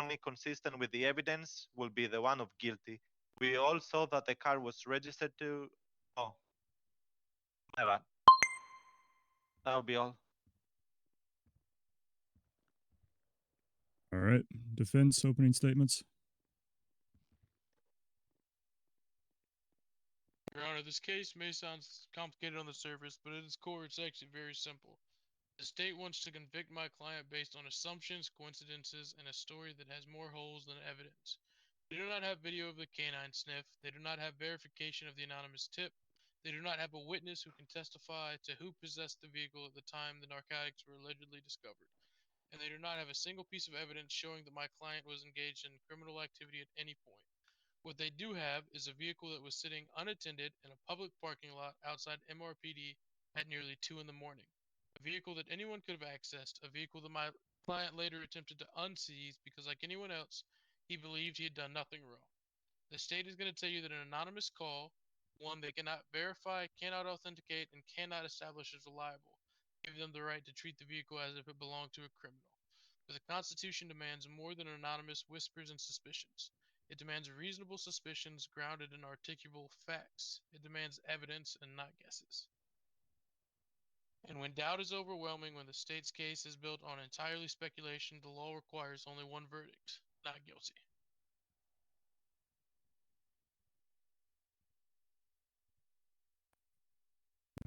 only consistent with the evidence will be the one of guilty. We all saw that the car was registered to. Oh, my bad. That will be all. All right. Defense opening statements. Your Honor, this case may sound complicated on the surface, but at its core, it's actually very simple. The state wants to convict my client based on assumptions, coincidences, and a story that has more holes than evidence. They do not have video of the canine sniff. They do not have verification of the anonymous tip. They do not have a witness who can testify to who possessed the vehicle at the time the narcotics were allegedly discovered. And they do not have a single piece of evidence showing that my client was engaged in criminal activity at any point. What they do have is a vehicle that was sitting unattended in a public parking lot outside MRPD at nearly 2 in the morning. A vehicle that anyone could have accessed, a vehicle that my client later attempted to unseize because, like anyone else, he believed he had done nothing wrong. The state is going to tell you that an anonymous call, one they cannot verify, cannot authenticate, and cannot establish as reliable, give them the right to treat the vehicle as if it belonged to a criminal. But the Constitution demands more than anonymous whispers and suspicions. It demands reasonable suspicions grounded in articulable facts. It demands evidence and not guesses. And when doubt is overwhelming, when the state's case is built on entirely speculation, the law requires only one verdict: not guilty.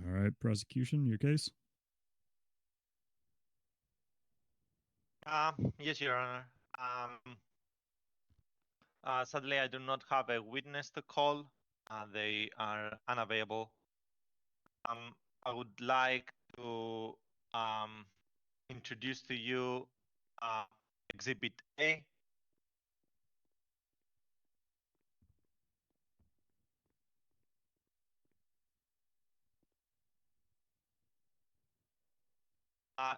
All right. Prosecution, your case. Yes, Your Honor. Sadly, I do not have a witness to call. They are unavailable. I would like to introduce to you Exhibit A.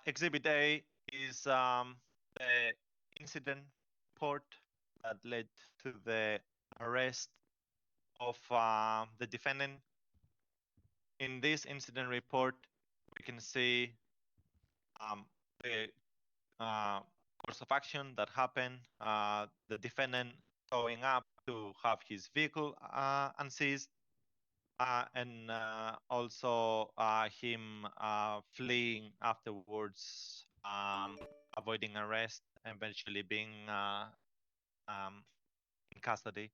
Exhibit A is the incident report that led to the arrest of the defendant. In this incident report, we can see the course of action that happened, the defendant showing up to have his vehicle unseized, and also him fleeing afterwards, avoiding arrest, and eventually being in custody.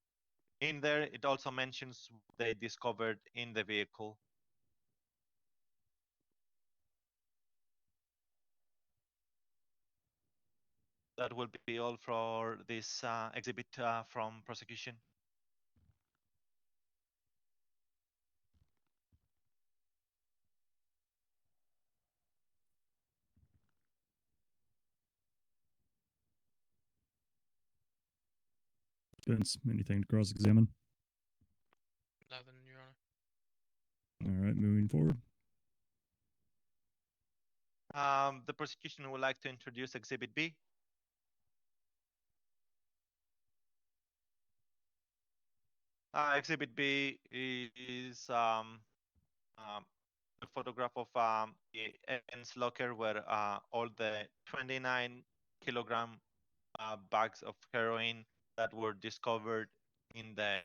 In there, it also mentions what they discovered in the vehicle. That will be all for this exhibit from prosecution. Defense, anything to cross-examine? Nothing, Your Honor. All right, moving forward. The prosecution would like to introduce Exhibit B. Exhibit B is a photograph of the evidence locker where all the 29-kilogram bags of heroin that were discovered in the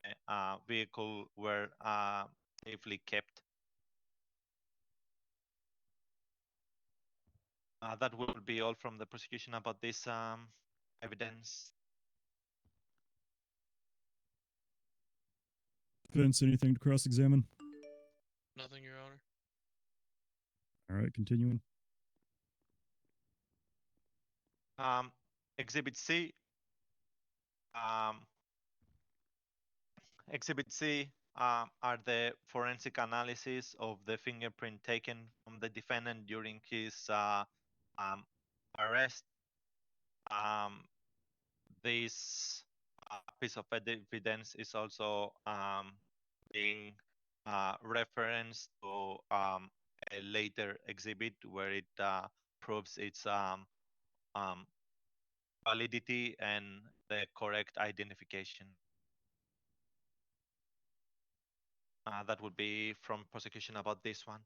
vehicle were safely kept. That will be all from the prosecution about this evidence. Defense, anything to cross-examine? Nothing, Your Honor. All right, continuing. Exhibit C. Exhibit C are the forensic analysis of the fingerprint taken from the defendant during his arrest. This piece of evidence is also being referenced to a later exhibit where it proves its validity and the correct identification. That would be from prosecution about this one.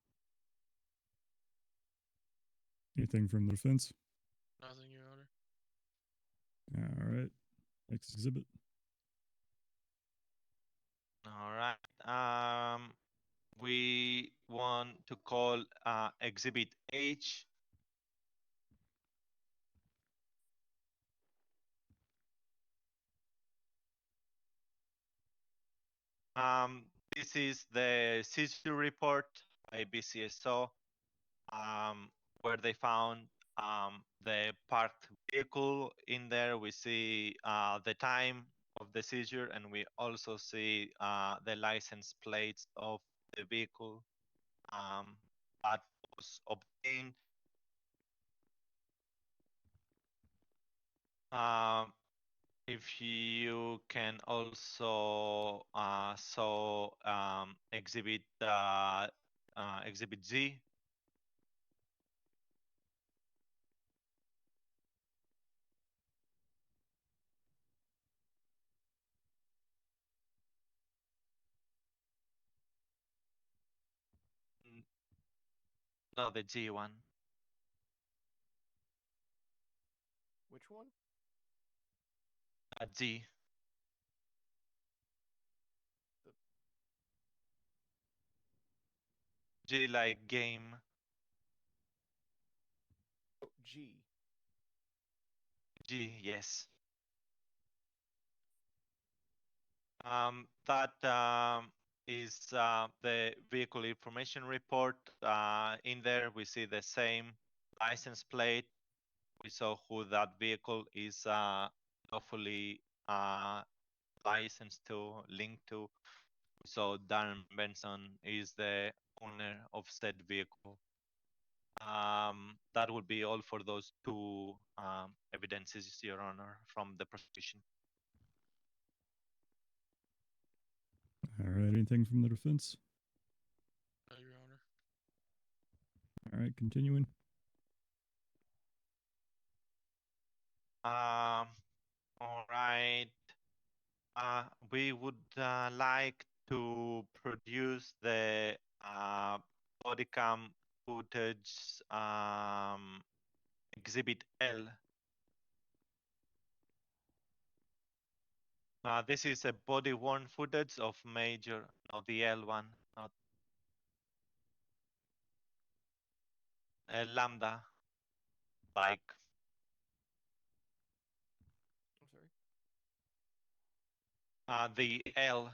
Anything from the defense? Nothing, Your Honor. All right. Next exhibit. All right. We want to call Exhibit H. This is the seizure report by BCSO, where they found the parked vehicle in there. We see the time of the seizure, and we also see the license plates of the vehicle that was obtained. If you can also saw exhibit Z. No, the G one. Which one? G. G like game. Oh, G. G, yes. That is the vehicle information report. In there, we see the same license plate. We saw who that vehicle is lawfully licensed to, linked to. So Darren Benson is the owner of said vehicle. That would be all for those two evidences, Your Honor, from the prosecution. All right. Anything from the defense? No, Your Honor. All right. Continuing. All right. We would like to produce the body cam footage exhibit L. This is a body worn footage of major, not the L one, not a lambda, like I'm sorry. the L.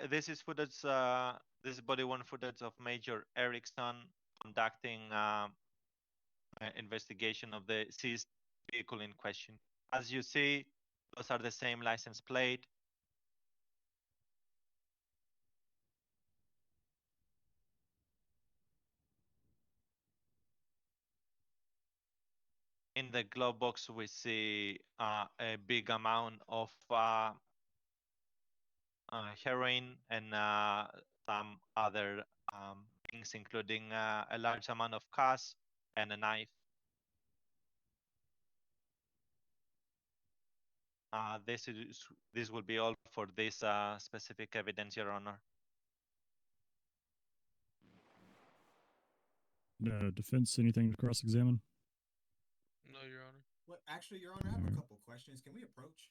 This is footage. This is body worn footage of Major Erickson conducting investigation of the seized vehicle in question. As you see, those are the same license plate. In the glove box, we see a big amount of heroin and some other things, including a large amount of cash and a knife. This will be all for this specific evidence, Your Honor. Defense, anything to cross-examine? No, Your Honor. Well, actually, Your Honor, I have a Alright. couple questions. Can we approach?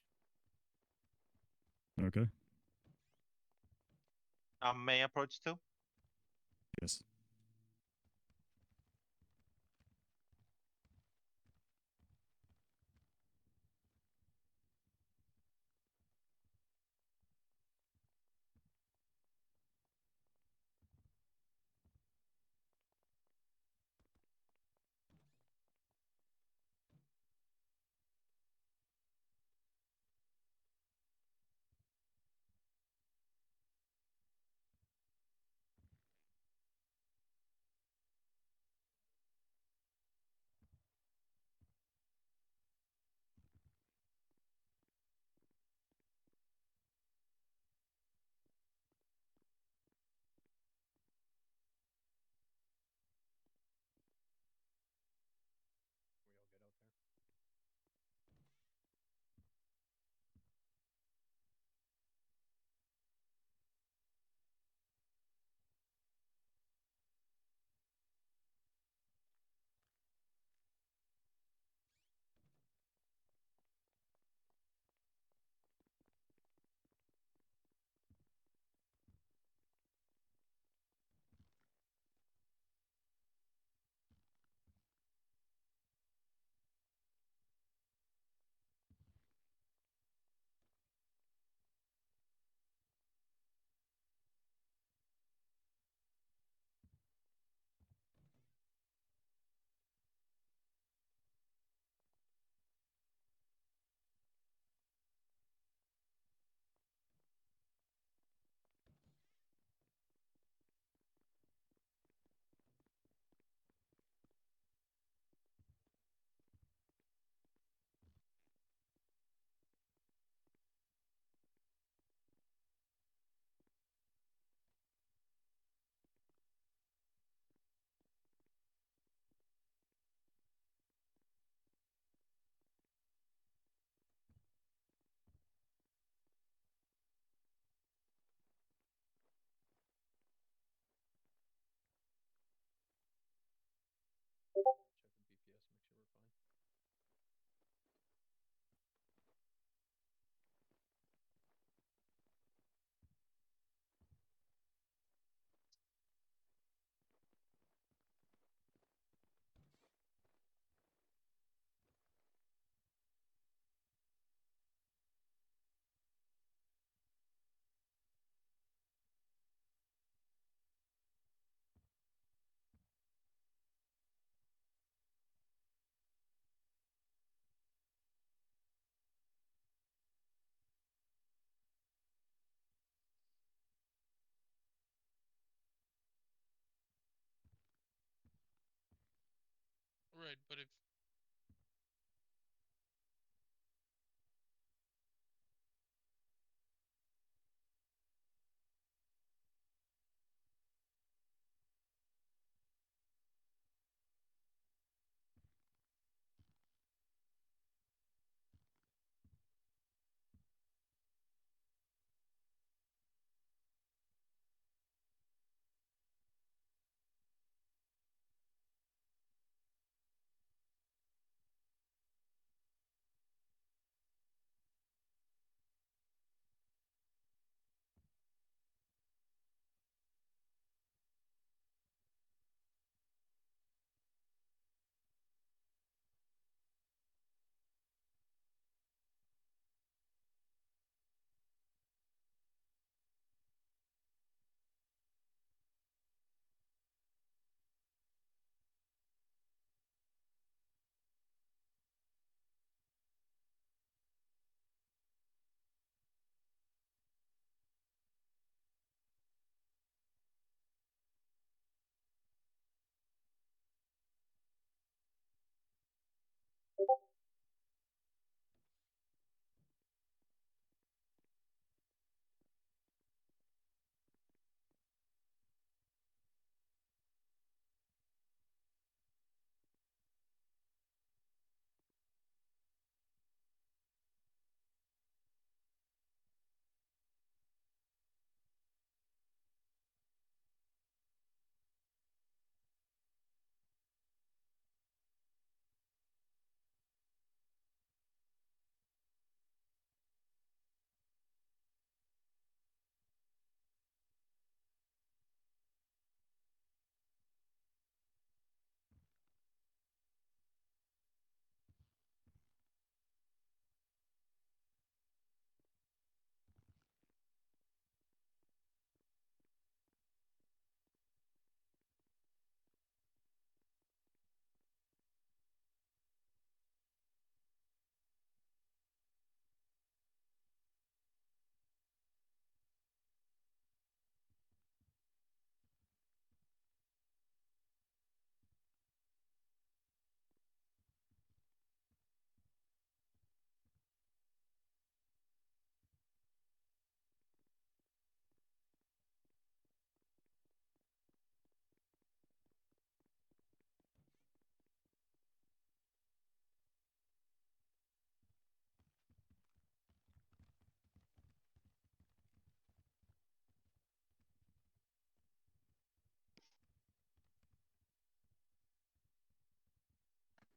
Okay. May I approach too? Yes. Right, but if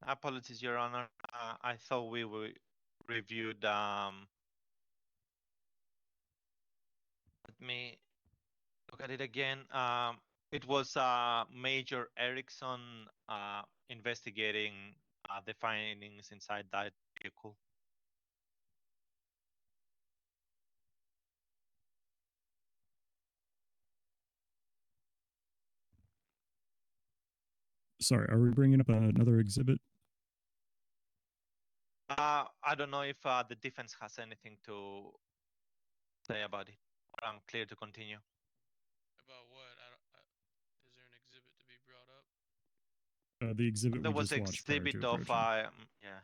Apologies, Your Honor. I thought we were reviewed. Let me look at it again. It was Major Erickson investigating the findings inside that vehicle. Sorry, are we bringing up another exhibit? I don't know if the defense has anything to say about it. I'm clear to continue. about what? Is there an exhibit to be brought up? The exhibit There we was just watched prior to exhibit of approaching. yeah.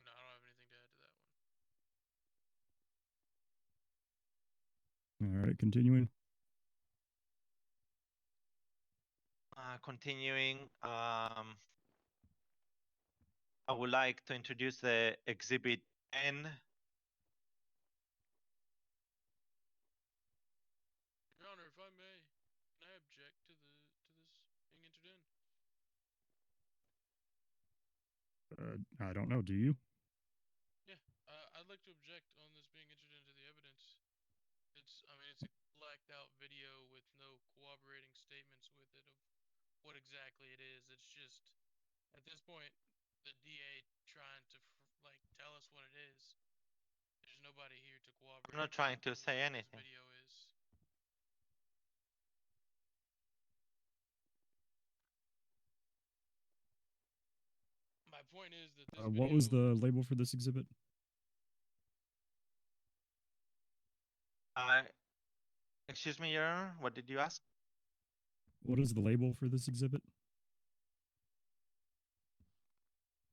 No, I don't have anything to add to that one. All right, continuing. Continuing, I would like to introduce the exhibit N. Your Honor, if I may, can I object to this being entered in? I don't know. Do you? Yeah, I'd like to object on this being entered into the evidence. I mean, it's a blacked out video with no corroborating statements with it of what exactly it is. It's just, at this point, the DA trying to like tell us what it is. There's nobody here to corroborate. I'm not trying to what say this anything. video is. My point is that this What was the label for this exhibit? Excuse me, Your Honor, what did you ask? What is the label for this exhibit?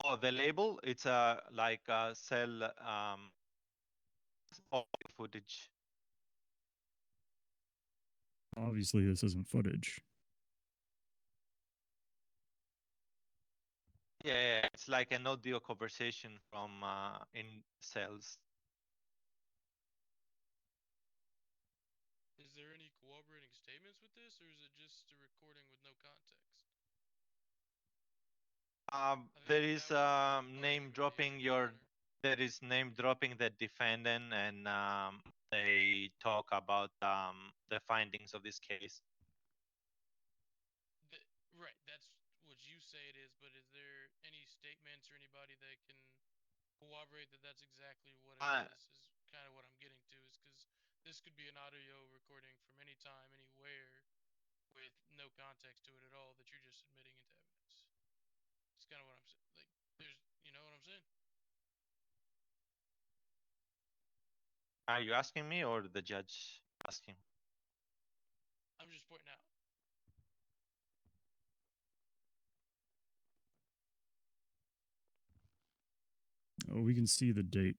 Oh, the label, it's like cell audio footage. Obviously, this isn't footage. Yeah, it's like an audio conversation from in cells. Is there any corroborating statements with this, or is it just a recording with no context? There that is was the part of name the dropping video, Your Honor. there is name dropping the defendant, and they talk about the findings of this case. Right, that's what you say it is, but is there any statements or anybody that can corroborate that that's exactly what it is kind of what I'm getting to, is because this could be an audio recording from any time, anywhere, with no context to it at all that you're just admitting into evidence. It's kind of what I'm saying. Like, you know what I'm saying? Are you asking me or the judge asking? I'm just pointing out. We can see the date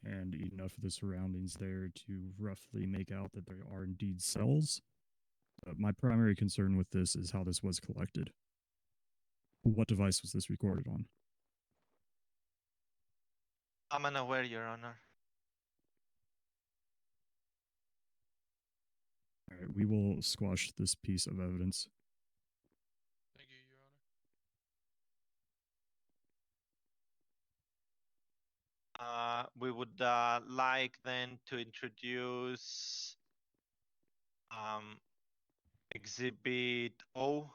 and enough of the surroundings there to roughly make out that there are indeed cells. My primary concern with this is how this was collected. What device was this recorded on? I'm unaware, Your Honor. All right, we will squash this piece of evidence. Thank you, Your Honor. We would like then to introduce Exhibit O.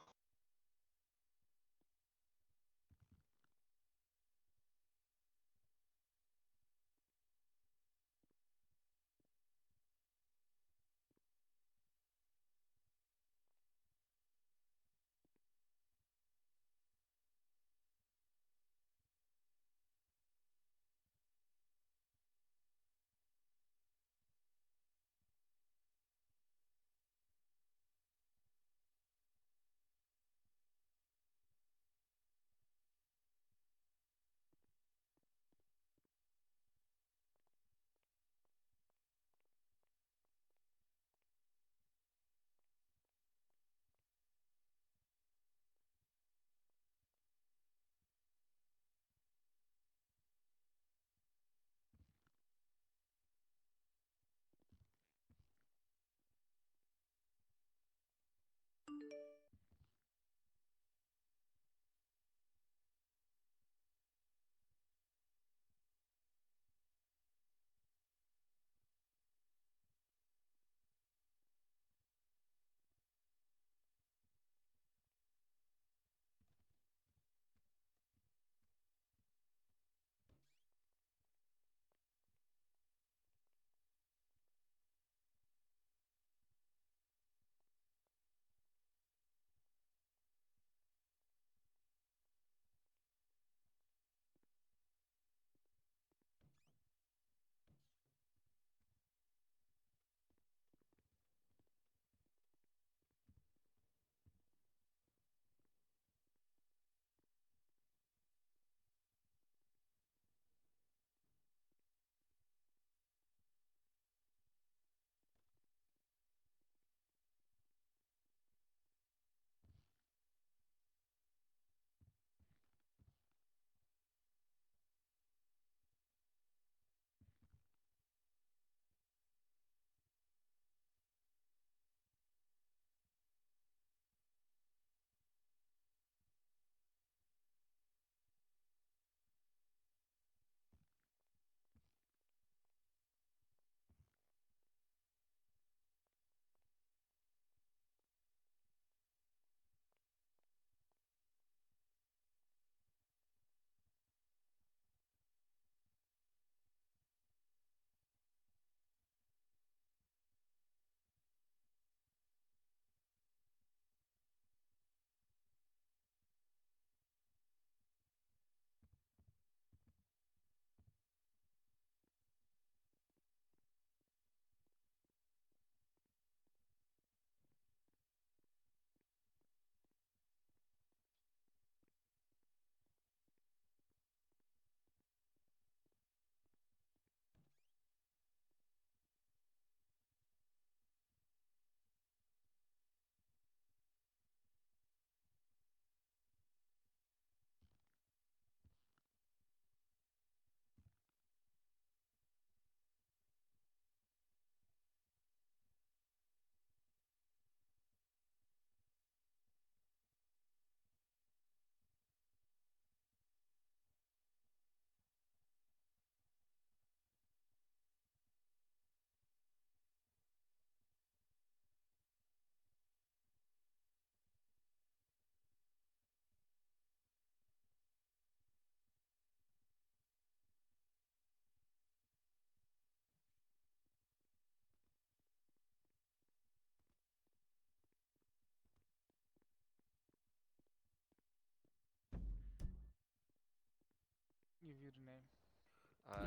you the name.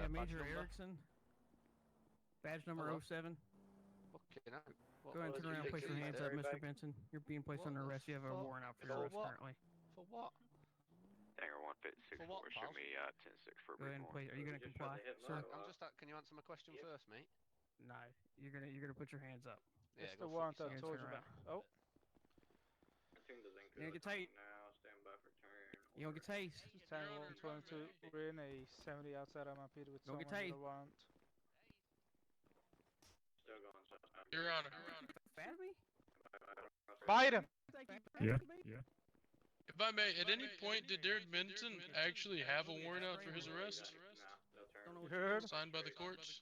Yeah, badge Major number? Erickson. Badge number Hello? 07. Fucking hell. What Go ahead and was turn around and place your it? hands up, Mr. Benson. You're being placed What under the arrest. You have a fuck? warrant out for For your arrest what? currently. For what? Hangar 156 For what, show pal? me 10-6 for a Go ahead and brief play. Are you going to comply, sir? I'm just. Can you answer my question first, mate? No. You're gonna put your hands up. Yeah, It's go the fuck warrant I yourself. told Turn you about. around. Oh, You gonna get tased? now. Stand by for turn. You gonna get tased? it's Tango Your Honor, if I 122. may. We're in a 70 outside MIP with Don't get someone with a tased. warrant. Still going southbound. Your Honor. Fat me? Bite him! Yeah, yeah. If I may, at any point did Darren Benson actually have a warrant out for his arrest? Don't know You what you're heard? doing. Signed by the courts?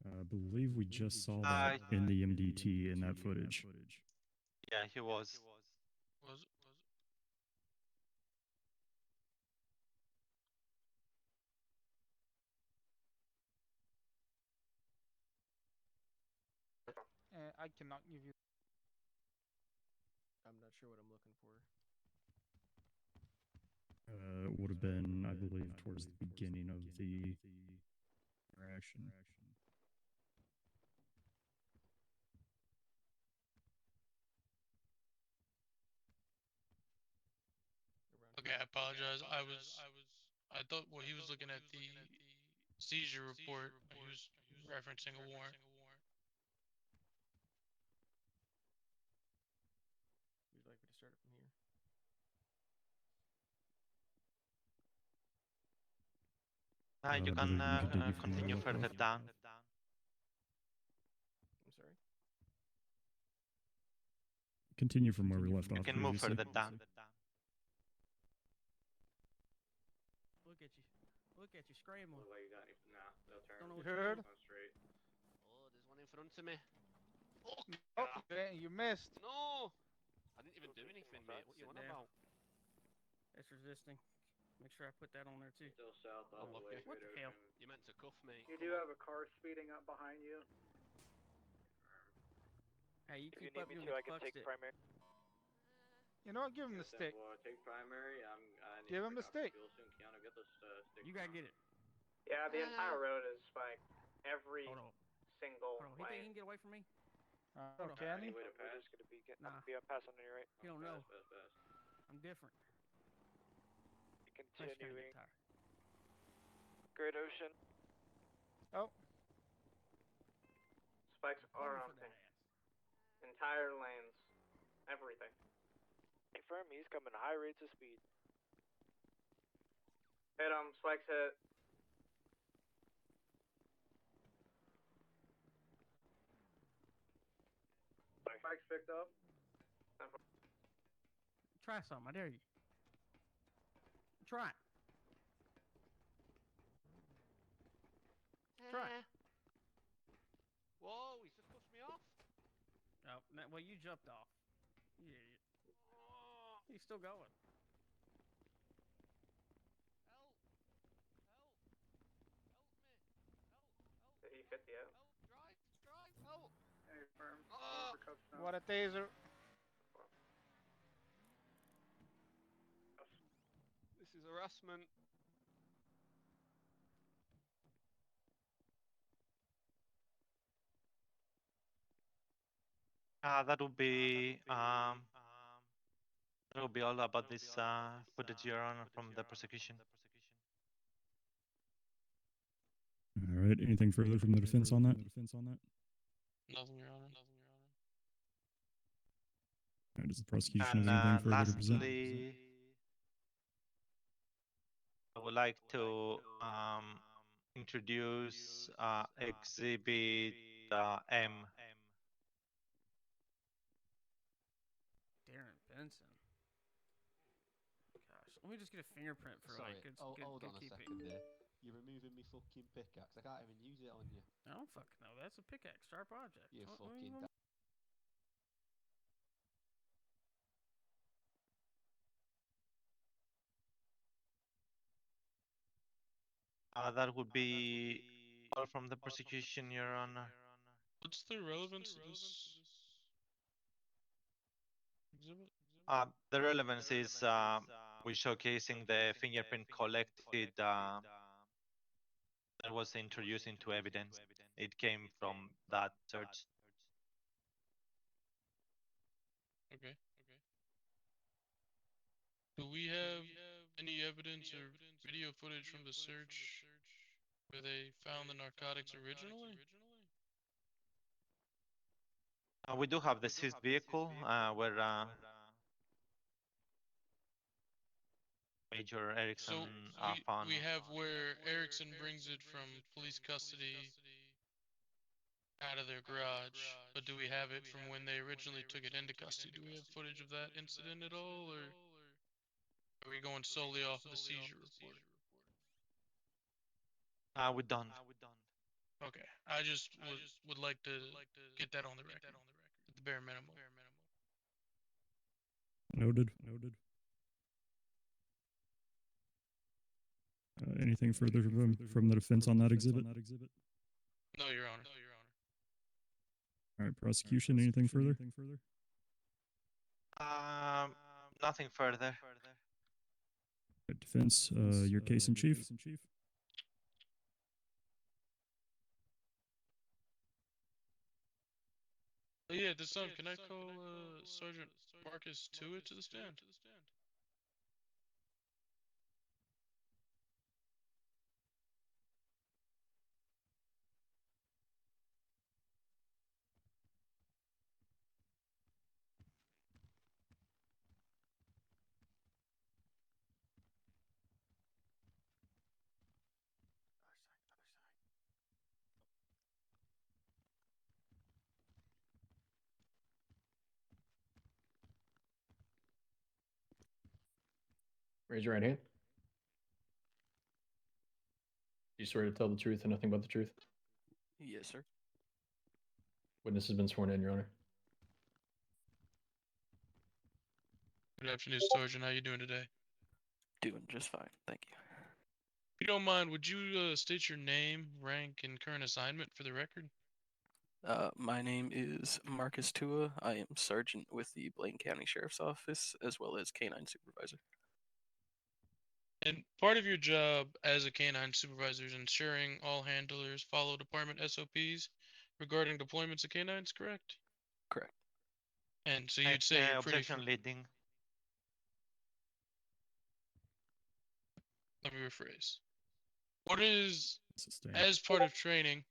I believe we just saw that in the MDT in that footage. Yeah, he was. Was it? I cannot give you. I'm not sure what I'm looking for. It would have been, I believe, towards the beginning of the interaction. Around Okay, I apologize. I thought well he was looking at the seizure report. He was referencing a warrant. Would you like me to start it from here? You I can believe we continue from where we continue left further off. down. I'm sorry? Continue from where we left You off. can move previously. further down. Look at you. Look at you scrambling. They'll turn. Don't know You what you're heard? doing. Straight. Oh, there's one in front of me. Oh, you missed. No! I didn't even do anything, mate. What you Sit on down. about? That's resisting. Make sure I put that on there too. Still south all the Oh, way. okay. What the hell? You meant to cuff me. You Come do on. have a car speeding up behind you. Hey, you If you keep need up, me you to, I can can take primary. You know what? Give him the stick. Take primary. I need Give to him the pick up stick. fuel soon. Keanu, get this stick. You gotta get it. Yeah, the entire road is spiked. Every Hold on. single Hold on. He think he lane. can get away from me? Oh, can he? Way to We're pass. just gonna be Nah. passing on your right. You don't know. Fast. I'm different. Continuing. Tire. Great Ocean. Oh, Spikes are Cover on for that ass. entire lanes. Everything. Confirm he's coming high rates of speed. Hit him. Spikes hit. Spikes picked up. Try something. I dare you. Try it. Try it. Whoa, he's just pushed me off. Oh, well, you jumped off. You idiot. Oh, He's still going. help. Help. Help me. Did he fit the out? Help. Drive. Help. Hey, firm. Oh. what a taser. This is harassment. That will be all about this footage, Your Honor, from the prosecution. All right. Anything further from the defense on that? Nothing, Your Honor. All right, does the prosecution And have anything further to present? lastly, I would like to introduce Exhibit M. Darren Benson. Gosh, let me just get a fingerprint for Sorry, like good, hold good on a keeping. second there. You're removing me fucking pickaxe. I can't even use it on you. I don't fucking know. That's a pickaxe, sharp object. You What- what fucking. you want- That would be all from the prosecution, Your Honor. What's the relevance of this exhibit? The relevance is we're showcasing the fingerprint collected that was introduced into evidence. It came from that search. Okay. Do we have any evidence or video footage from the search where they found the narcotics originally? We do have the seized vehicle where Major Erickson So found. we have where Erickson brings it from police custody out of their garage, but do we have it from when they originally took it into custody? Do we have footage of that incident at all, or are we going solely off of the seizure report? We don't. Okay, I just would like to get that on the record, at the bare minimum. Noted. Anything further from the defense on that exhibit? No, Your Honor. All right, prosecution, anything further? Nothing further. Defense, your case in chief. Yeah, at this time, can I call Sergeant Marcus Tua to the stand? Raise your right hand. You swear to tell the truth and nothing but the truth? Yes, sir. Witness has been sworn in, Your Honor. Good afternoon, Sergeant. How you doing today? Doing just fine, thank you. If you don't mind, would you state your name, rank, and current assignment for the record? My name is Marcus Tua. I am sergeant with the Blaine County Sheriff's Office, as well as Canine Supervisor. And part of your job as a canine supervisor is ensuring all handlers follow department SOPs regarding deployments of canines, correct? Correct. And so you'd say you're pretty... Objection leading. Let me rephrase. What is, Sustained. as part of training,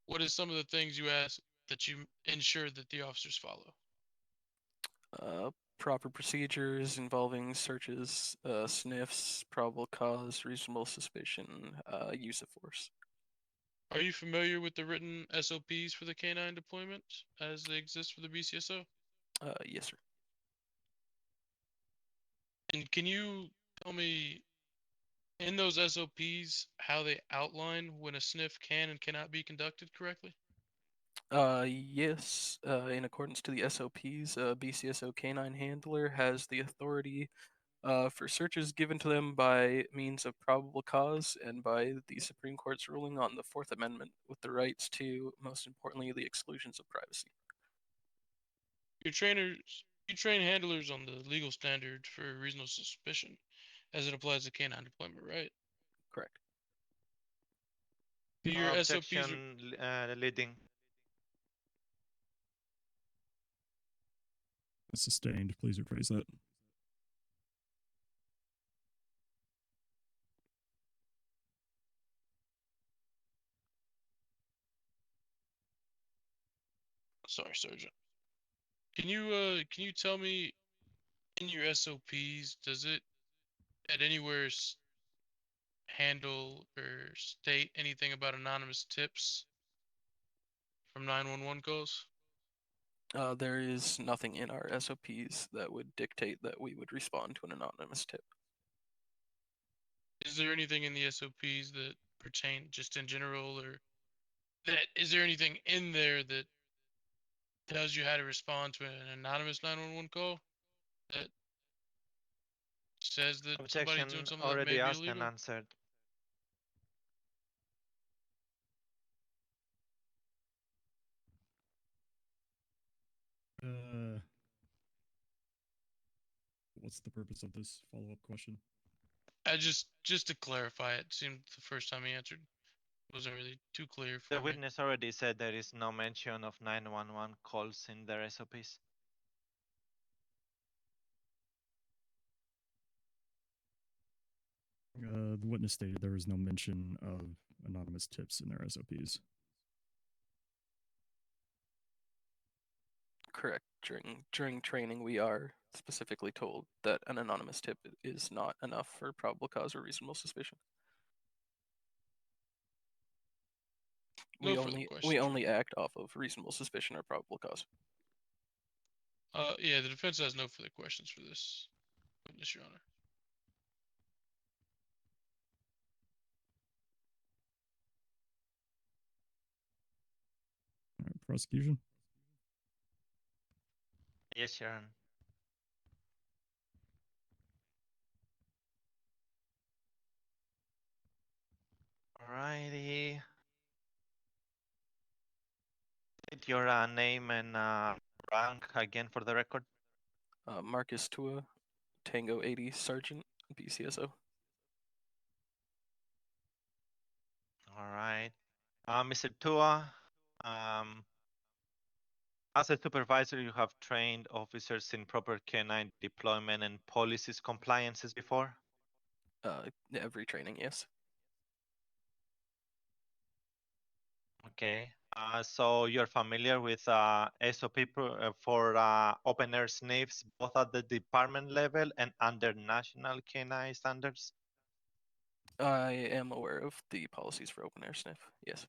what is some of the things you ask that you ensure that the officers follow? Proper procedures involving searches, sniffs, probable cause, reasonable suspicion, use of force. Are you familiar with the written SOPs for the canine deployment as they exist for the BCSO? Yes, sir. And can you tell me, in those SOPs, how they outline when a sniff can and cannot be conducted correctly? Yes, in accordance to the SOPs, BCSO canine handler has the authority for searches given to them by means of probable cause and by the Supreme Court's ruling on the Fourth Amendment, with the rights to, most importantly, the exclusions of privacy. You train handlers on the legal standard for reasonable suspicion as it applies to canine deployment, right? Correct. Do your SOPs... Objection leading. Sustained. Please rephrase that. Sorry, Sergeant. Can you tell me, in your SOPs, does it at anywhere handle or state anything about anonymous tips from 911 calls? There is nothing in our SOPs that would dictate that we would respond to an anonymous tip. Is there anything in the SOPs that pertain just in general, or is there anything in there that tells you how to respond to an anonymous 911 call that says that somebody's doing Objection something that may already be asked and illegal? answered. what's the purpose of this follow-up question? I just to clarify, it seemed the first time he answered wasn't really too clear for The me. witness already said there is no mention of 911 calls in their SOPs. The witness stated there was no mention of anonymous tips in their SOPs. Correct. During training, we are specifically told that an anonymous tip is not enough for probable cause or reasonable suspicion. No further we questions. only act off of reasonable suspicion or probable cause. Yeah, the defense has no further questions for this witness, Your Honor. All right, prosecution. Yes, Sharon. Alrighty. State your name and rank again for the record. Marcus Tua, Tango 80 Sergeant, BCSO. All right. Mr. Tua, as a supervisor, you have trained officers in proper K9 deployment and policies compliances before? Every training, yes. Okay. So you're familiar with SOP for open air sniffs, both at the department level and under national K9 standards? I am aware of the policies for open air sniff, yes.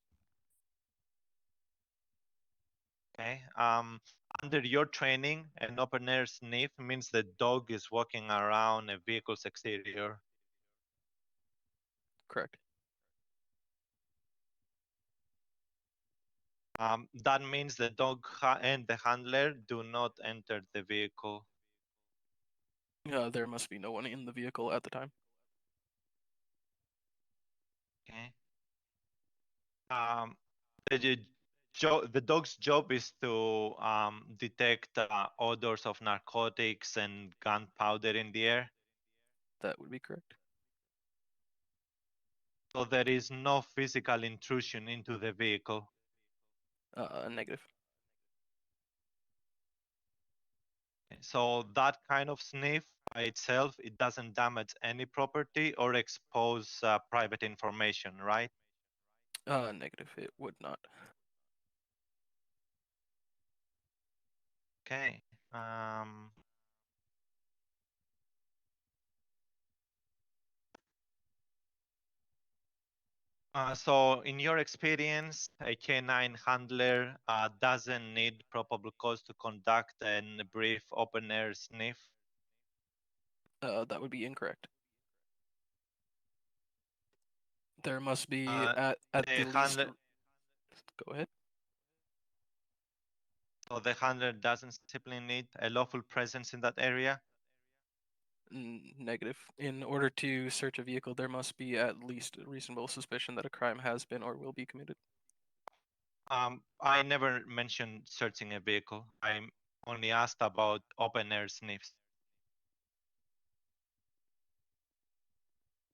Okay. Under your training, an open air sniff means the dog is walking around a vehicle's exterior. Correct. That means the dog and the handler do not enter the vehicle. There must be no one in the vehicle at the time. Okay. The dog's job is to detect odors of narcotics and gunpowder in the air. That would be correct. So there is no physical intrusion into the vehicle. Negative. So that kind of sniff by itself, it doesn't damage any property or expose private information, right? Negative. It would not. Okay. So in your experience, a K9 handler doesn't need probable cause to conduct a brief open air sniff? That would be incorrect. There must be at the the least. handler, Go ahead. So the handler doesn't simply need a lawful presence in that area? Negative. In order to search a vehicle, there must be at least a reasonable suspicion that a crime has been or will be committed. I never mentioned searching a vehicle. I only asked about open air sniffs.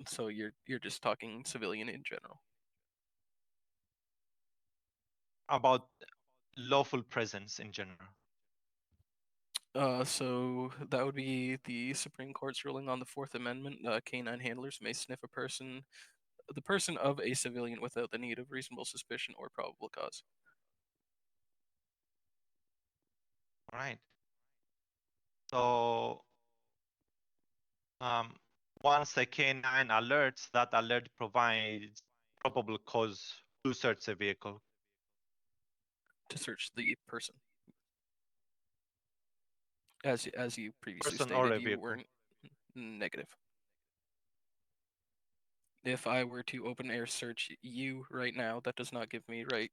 So you're just talking civilian in general. About lawful presence in general. So that would be the Supreme Court's ruling on the Fourth Amendment. Canine handlers may sniff the person of a civilian without the need of reasonable suspicion or probable cause. All right. So once a K9 alerts, that alert provides probable cause to search the vehicle. To search the person. As you previously Person or a stated, you vehicle. weren't negative. If I were to open air search you right now, that does not give me right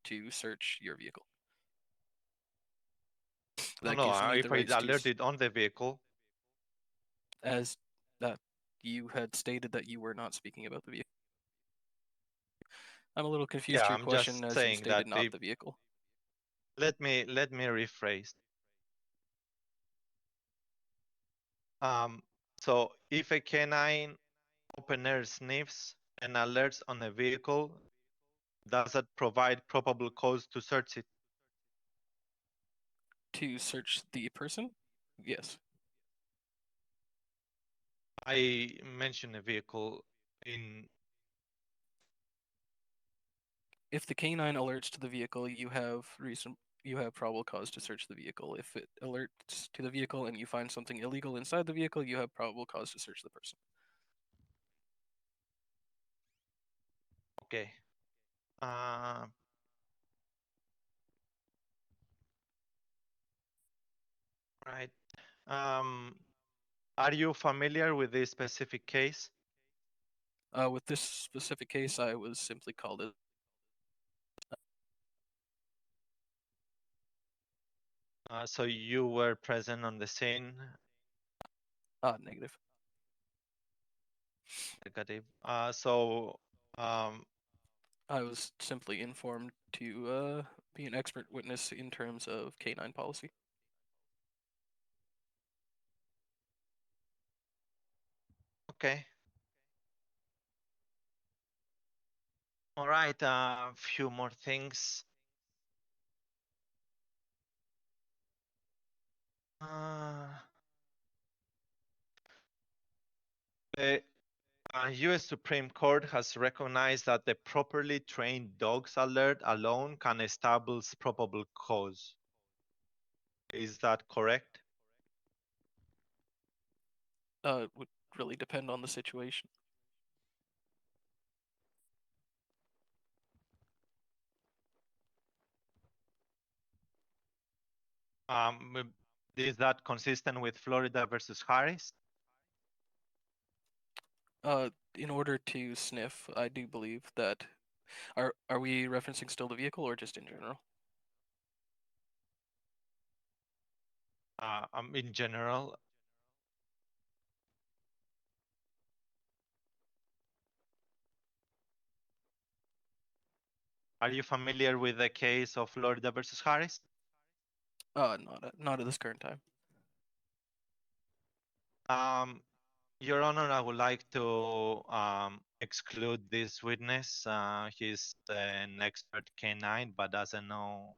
to search your vehicle. No, That no, gives me if the I rights to alerted on the vehicle. as that you had stated that you were not speaking about the vehicle. I'm a little confused to your I'm question just as you saying stated that not the vehicle. Let me rephrase. So if a canine opener sniffs and alerts on a vehicle, does that provide probable cause to search it? To search the person? Yes. I mentioned a vehicle in. If the canine alerts to the vehicle, you have probable cause to search the vehicle. If it alerts to the vehicle and you find something illegal inside the vehicle, you have probable cause to search the person. Okay. Right. Are you familiar with this specific case? With this specific case, I was simply called it. So you were present on the scene? Negative. Negative. So I was simply informed to be an expert witness in terms of canine policy. okay. All right. A few more things. The U.S. Supreme Court has recognized that the properly trained dog's alert alone can establish probable cause. Is that correct? It would really depend on the situation. Is that consistent with Florida versus Harris? In order to sniff, I do believe that. Are we referencing still the vehicle or just in general? In general. Are you familiar with the case of Florida versus Harris? Not at this current time. Your Honor, I would like to exclude this witness. He's an expert canine, but doesn't know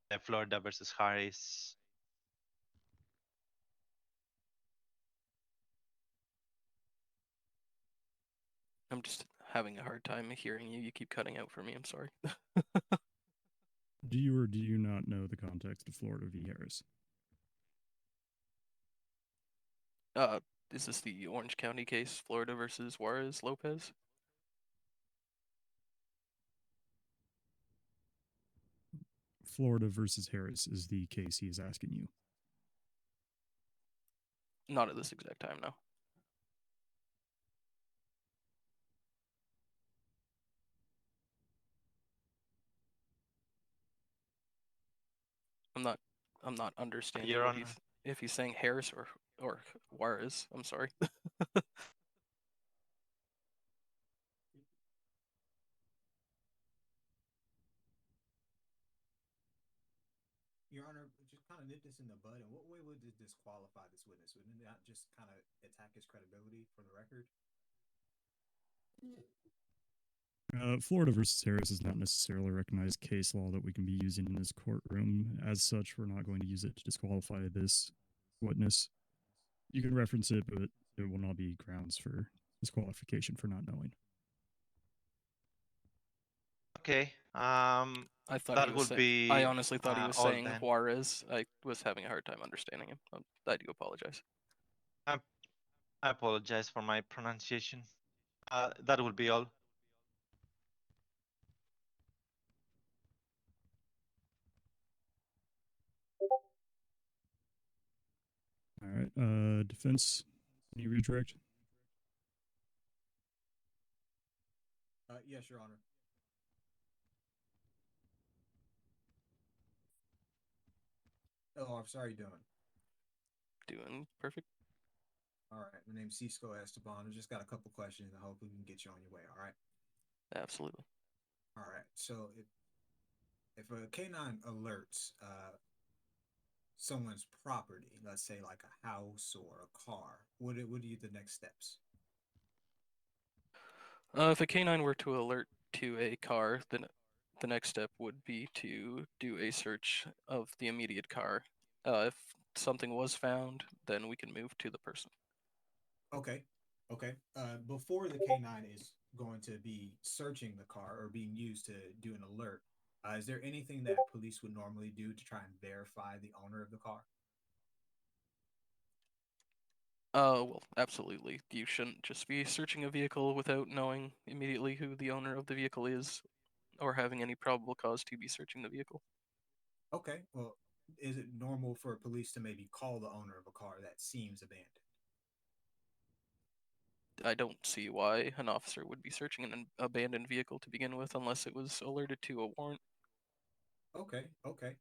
the Florida versus Harris. I'm just having a hard time hearing you. You keep cutting out for me. I'm sorry. Do you or do you not know the context of Florida v. Harris? Is this the Orange County case, Florida versus Juarez Lopez? Florida versus Harris is the case he is asking you. Not at this exact time, no. I'm not understanding Your what Honor. if he's saying Harris or Juarez. I'm sorry. Your Honor, just kind of nip this in the bud. In what way would this disqualify this witness? Wouldn't it not just kind of attack his credibility for the record? Florida versus Harris is not necessarily recognized case law that we can be using in this courtroom. As such, we're not going to use it to disqualify this witness. You can reference it, but it will not be grounds for disqualification for not knowing. Okay. I thought that he was would be. I honestly thought he was all saying then. Juarez. I was having a hard time understanding him. I do apologize. I apologize for my pronunciation. That would be all. All right. Defense, can you redirect? Yes, Your Honor. Oh, I'm sorry, you're doing. Doing perfect. All right, my name's Cisco Esteban. I just got a couple questions. I hope we can get you on your way. All right. Absolutely. All right. So if a canine alerts, someone's property, let's say like a house or a car, what are the next steps? If a canine were to alert to a car, then the next step would be to do a search of the immediate car. If something was found, then we can move to the person. Okay. Okay. Before the K9 is going to be searching the car or being used to do an alert, is there anything that police would normally do to try and verify the owner of the car? Well, absolutely. You shouldn't just be searching a vehicle without knowing immediately who the owner of the vehicle is or having any probable cause to be searching the vehicle. Okay. Well, is it normal for police to maybe call the owner of a car that seems abandoned? I don't see why an officer would be searching an abandoned vehicle to begin with unless it was alerted to a warrant. Okay. Okay.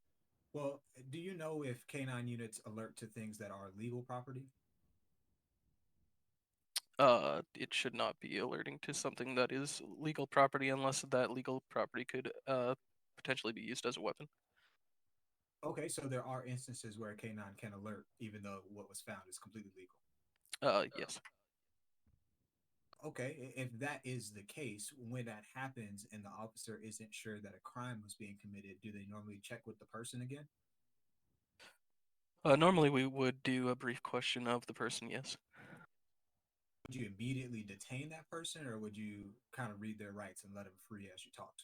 Well, do you know if K9 units alert to things that are legal property? It should not be alerting to something that is legal property unless that legal property could potentially be used as a weapon. Okay, so there are instances where a K9 can alert even though what was found is completely legal. Yes. Okay, if that is the case, when that happens and the officer isn't sure that a crime was being committed, do they normally check with the person again? Normally we would do a brief question of the person, yes. Would you immediately detain that person, or would you kind of read their rights and let them free as you talk to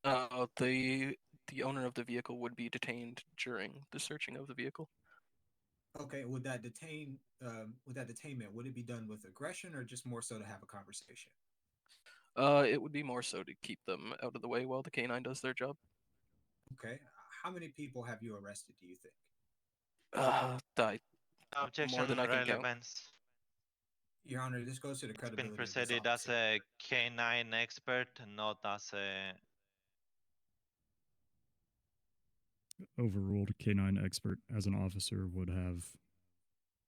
them? The owner of the vehicle would be detained during the searching of the vehicle. Okay, would that detainment, would it be done with aggression or just more so to have a conversation? It would be more so to keep them out of the way while the canine does their job. Okay, how many people have you arrested, do you think? Objection More than I can count. relevance. Your Honor, this goes to the It's been credibility of this presented as officer. a canine expert, not as a. Overruled. Canine expert as an officer would have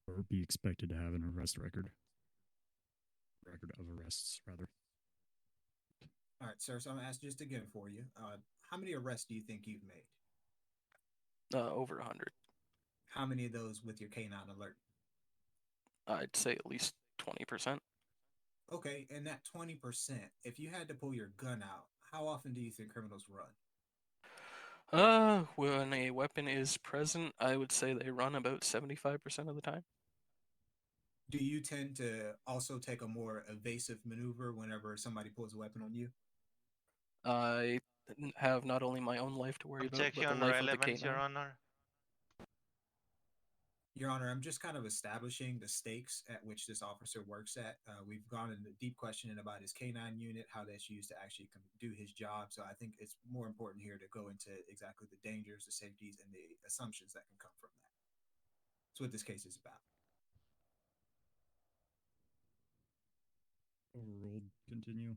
or be expected to have an arrest record. Record of arrests, rather. All right, sir. So I'm gonna ask just again for you. How many arrests do you think you've made? Over 100. How many of those with your canine alert? I'd say at least 20%. Okay, and that 20%, if you had to pull your gun out, how often do you think criminals run? When a weapon is present, I would say they run about 75% of the time. Do you tend to also take a more evasive maneuver whenever somebody pulls a weapon on you? I have not only my own life to worry about, but the Objection life of the relevance, Your canine. Honor. Your Honor, I'm just kind of establishing the stakes at which this officer works at. We've gone into deep questioning about his canine unit, how that's used to actually do his job. So I think it's more important here to go into exactly the dangers, the safeties, and the assumptions that can come from that. That's what this case is about. Overruled. Continue.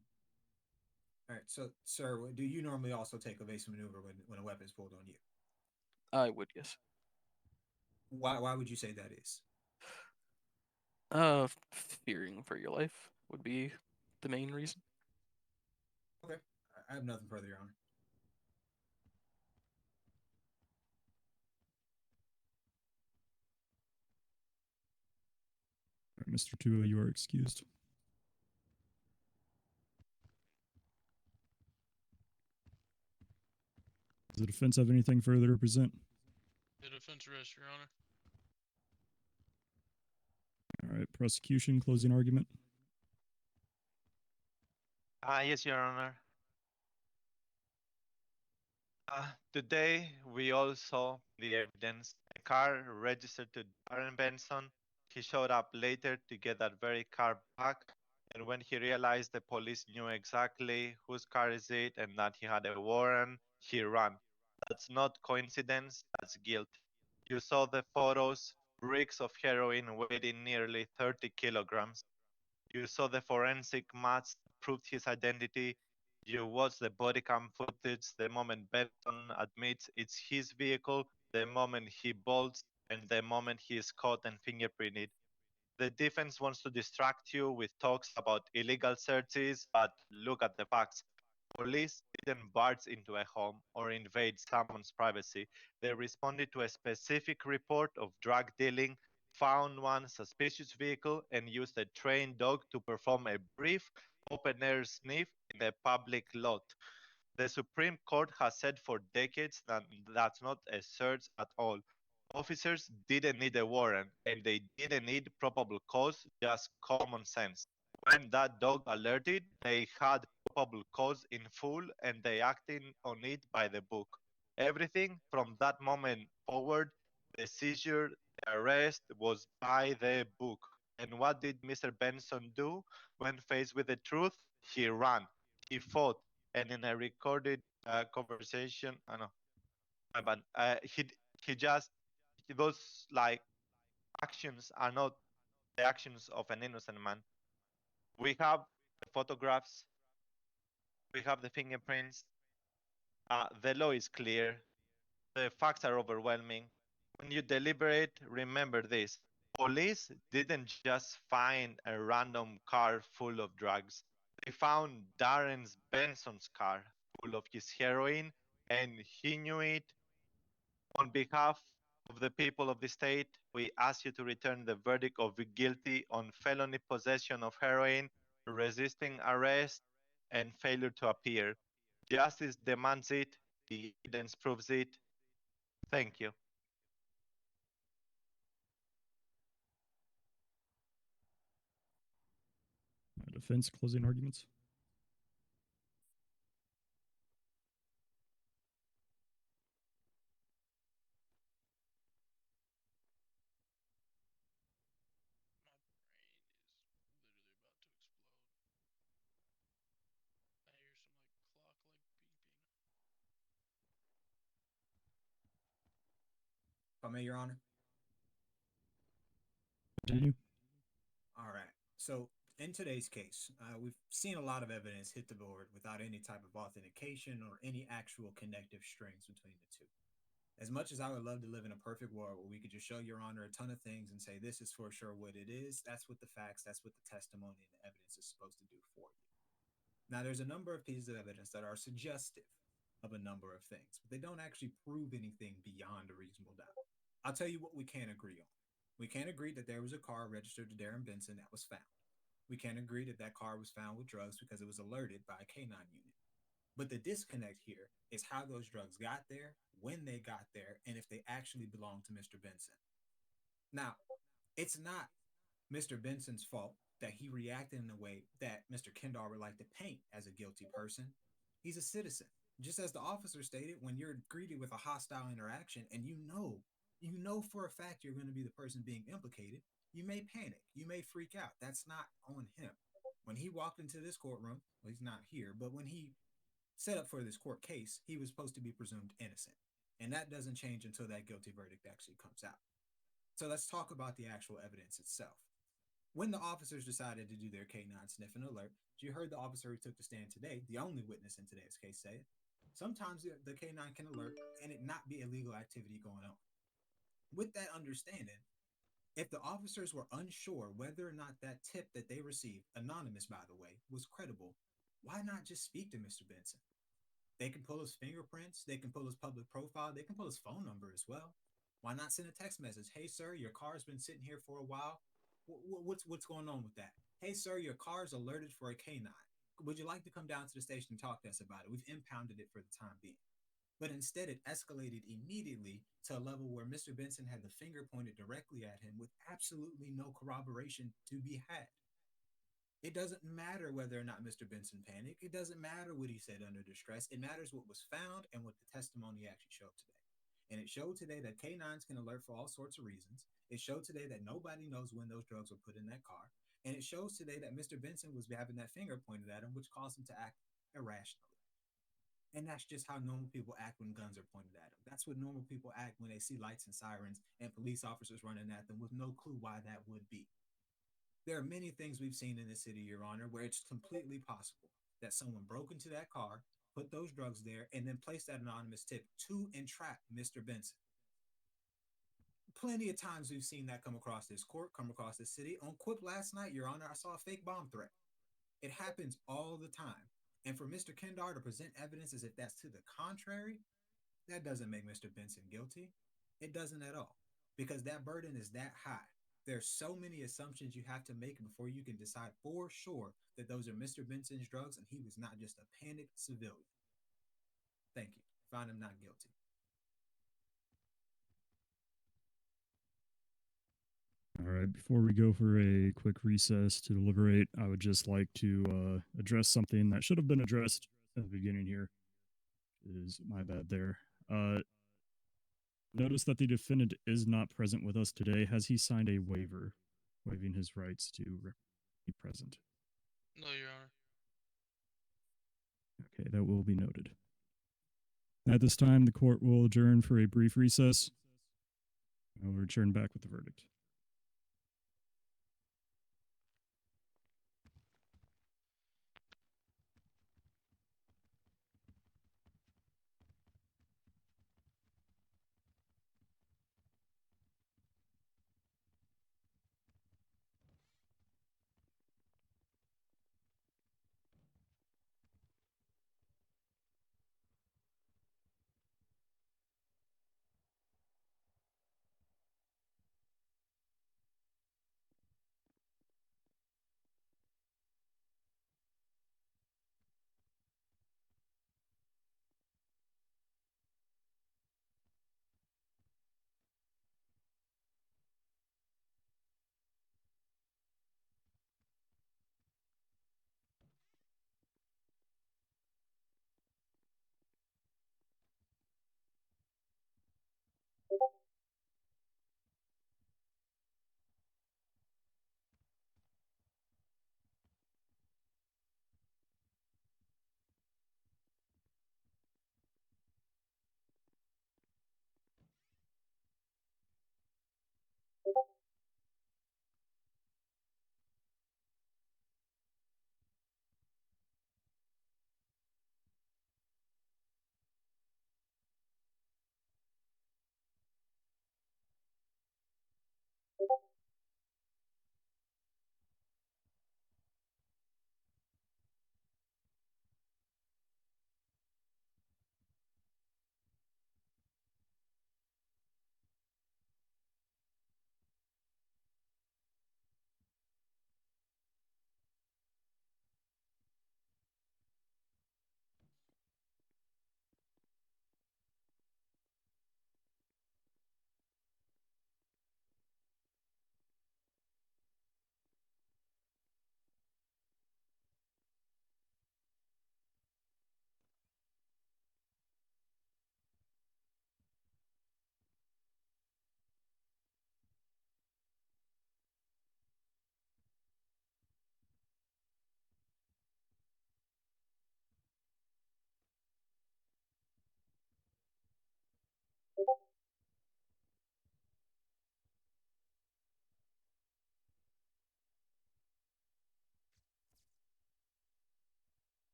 All right, so sir, do you normally also take evasive maneuver when a weapon is pulled on you? I would, yes. Why would you say that is? Fearing for your life would be the main reason. Okay, I have nothing further, Your Honor. All right, Mr. Tua, you are excused. Does the defense have anything further to present? The defense rests, Your Honor. All right, prosecution, closing argument. Yes, Your Honor. Today, we all saw the evidence. A car registered to Darren Benson. He showed up later to get that very car back. And when he realized the police knew exactly whose car is it and that he had a warrant, he ran. That's not coincidence, that's guilt. You saw the photos, bricks of heroin weighing nearly 30 kilograms. You saw the forensic match that proved his identity. You watched the body cam footage the moment Benson admits it's his vehicle, the moment he bolts, and the moment he is caught and fingerprinted. The defense wants to distract you with talks about illegal searches, but look at the facts. Police didn't barge into a home or invade someone's privacy. They responded to a specific report of drug dealing, found one suspicious vehicle, and used a trained dog to perform a brief open-air sniff in a public lot. The Supreme Court has said for decades that that's not a search at all. Officers didn't need a warrant, and they didn't need probable cause, just common sense. When that dog alerted, they had probable cause in full, and they acted on it by the book. Everything from that moment forward, the seizure, the arrest was by the book. And what did Mr. Benson do when faced with the truth? He ran, he fought, and in a recorded conversation, I know, but he just those like actions are not the actions of an innocent man. We have the photographs, we have the fingerprints. The law is clear. The facts are overwhelming. When you deliberate, remember this. Police didn't just find a random car full of drugs. They found Darren's Benson's car full of his heroin, and he knew it. On behalf of the people of the state, we ask you to return the verdict of guilty on felony possession of heroin, resisting arrest, and failure to appear. Justice demands it. The evidence proves it. Thank you. Defense closing arguments. If I may, Your Honor. Continue. All right. So in today's case, we've seen a lot of evidence hit the board without any type of authentication or any actual connective strings between the two. As much as I would love to live in a perfect world where we could just show Your Honor a ton of things and say this is for sure what it is, that's what the facts, that's what the testimony and the evidence is supposed to do for you. Now, there's a number of pieces of evidence that are suggestive of a number of things, but they don't actually prove anything beyond a reasonable doubt. I'll tell you what we can agree on. We can't agree that there was a car registered to Darren Benson that was found. We can't agree that that car was found with drugs because it was alerted by a K9 unit. But the disconnect here is how those drugs got there, when they got there, and if they actually belong to Mr. Benson. Now, it's not Mr. Benson's fault that he reacted in a way that Mr. Kendall would like to paint as a guilty person. He's a citizen. Just as the officer stated, when you're greeted with a hostile interaction and you know for a fact you're going to be the person being implicated, you may panic. You may freak out. That's not on him. When he walked into this courtroom, well, he's not here, but when he set up for this court case, he was supposed to be presumed innocent. And that doesn't change until that guilty verdict actually comes out. So let's talk about the actual evidence itself. When the officers decided to do their K9 sniffing alert, you heard the officer who took the stand today, the only witness in today's case, say it. Sometimes the K9 can alert and it not be illegal activity going on. With that understanding, if the officers were unsure whether or not that tip that they received, anonymous by the way, was credible, why not just speak to Mr. Benson? They can pull his fingerprints, they can pull his public profile, they can pull his phone number as well. Why not send a text message? Hey, sir, your car's been sitting here for a while. What's going on with that? Hey, sir, your car's alerted for a K9. Would you like to come down to the station and talk to us about it? We've impounded it for the time being. But instead, it escalated immediately to a level where Mr. Benson had the finger pointed directly at him with absolutely no corroboration to be had. It doesn't matter whether or not Mr. Benson panicked. It doesn't matter what he said under distress. It matters what was found and what the testimony actually showed today. And it showed today that K9s can alert for all sorts of reasons. It showed today that nobody knows when those drugs were put in that car. And it shows today that Mr. Benson was having that finger pointed at him, which caused him to act irrationally. And that's just how normal people act when guns are pointed at them. That's what normal people act when they see lights and sirens and police officers running at them with no clue why that would be. There are many things we've seen in this city, Your Honor, where it's completely possible that someone broke into that car, put those drugs there, and then placed that anonymous tip to entrap Mr. Benson. Plenty of times we've seen that come across this court, come across this city. On Quip last night, Your Honor, I saw a fake bomb threat. It happens all the time. And for Mr. Kendar to present evidence as if that's to the contrary, that doesn't make Mr. Benson guilty. It doesn't at all, because that burden is that high. There's so many assumptions you have to make before you can decide for sure that those are Mr. Benson's drugs and he was not just a panicked civilian. Thank you. Find him not guilty. All right, before we go for a quick recess to deliberate, I would just like to address something that should have been addressed at the beginning here. Is my bad there. Notice that the defendant is not present with us today. Has he signed a waiver waiving his rights to be present? No, Your Honor. Okay, that will be noted. At this time, the court will adjourn for a brief recess. I'll return back with the verdict.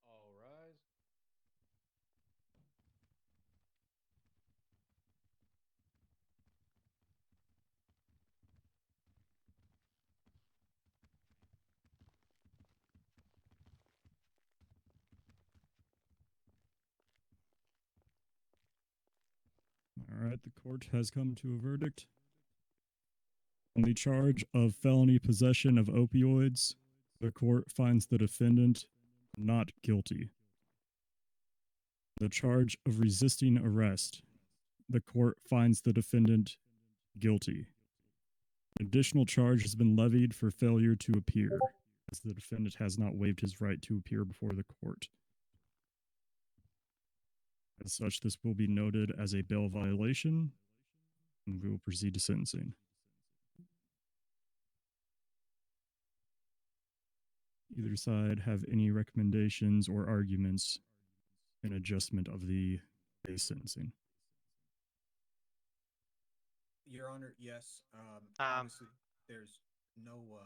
All rise. All right, the court has come to a verdict. On the charge of felony possession of opioids, the court finds the defendant not guilty. The charge of resisting arrest, the court finds the defendant guilty. An additional charge has been levied for failure to appear, as the defendant has not waived his right to appear before the court. As such, this will be noted as a bail violation, and we will proceed to sentencing. Either side have any recommendations or arguments in adjustment of the base sentencing? Your Honor, yes. Obviously, there's no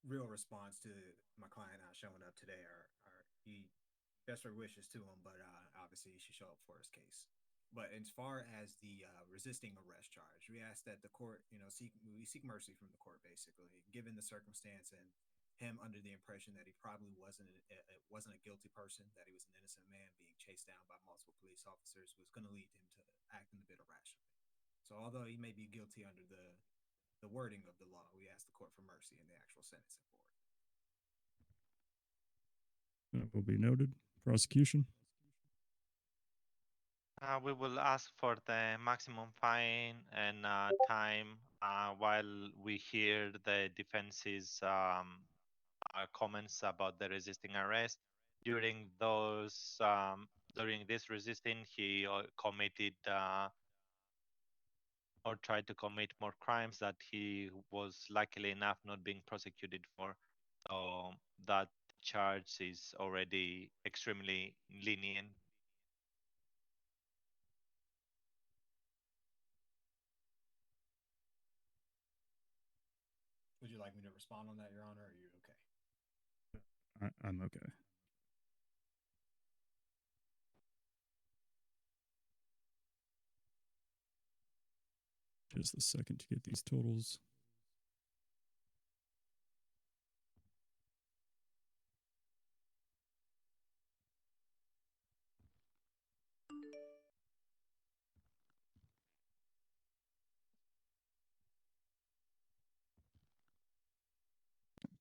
real response to my client not showing up today, or he best our wishes to him, but obviously he should show up for his case. But as far as the resisting arrest charge, we ask that the court, we seek mercy from the court, basically, given the circumstance and him under the impression that he probably wasn't a guilty person, that he was an innocent man being chased down by multiple police officers, was going to lead him to acting a bit irrationally. So although he may be guilty under the wording of the law, we ask the court for mercy in the actual sentencing board. That will be noted. Prosecution. We will ask for the maximum fine and time while we hear the defense's comments about the resisting arrest. During this resisting, he committed or tried to commit more crimes that he was luckily enough not being prosecuted for. So that charge is already extremely lenient. Would you like me to respond on that, Your Honor, or are you okay? I'm okay. Just a second to get these totals.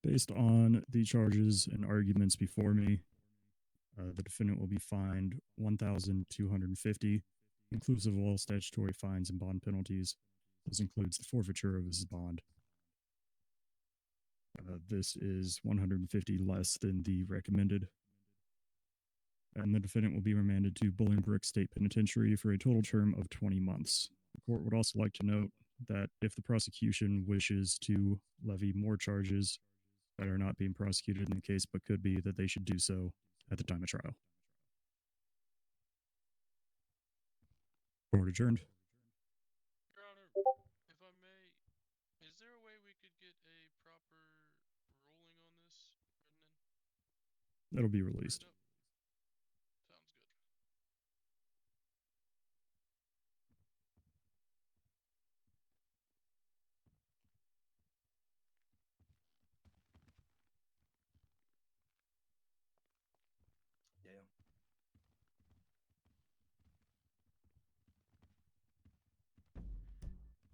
Based on the charges and arguments before me, the defendant will be fined $1,250, inclusive of all statutory fines and bond penalties. This includes the forfeiture of his bond. This is $150 less than the recommended. And the defendant will be remanded to Bolingbrook State Penitentiary for a total term of 20 months. The court would also like to note that if the prosecution wishes to levy more charges that are not being prosecuted in the case but could be, that they should do so at the time of trial. Court adjourned. It'll be released.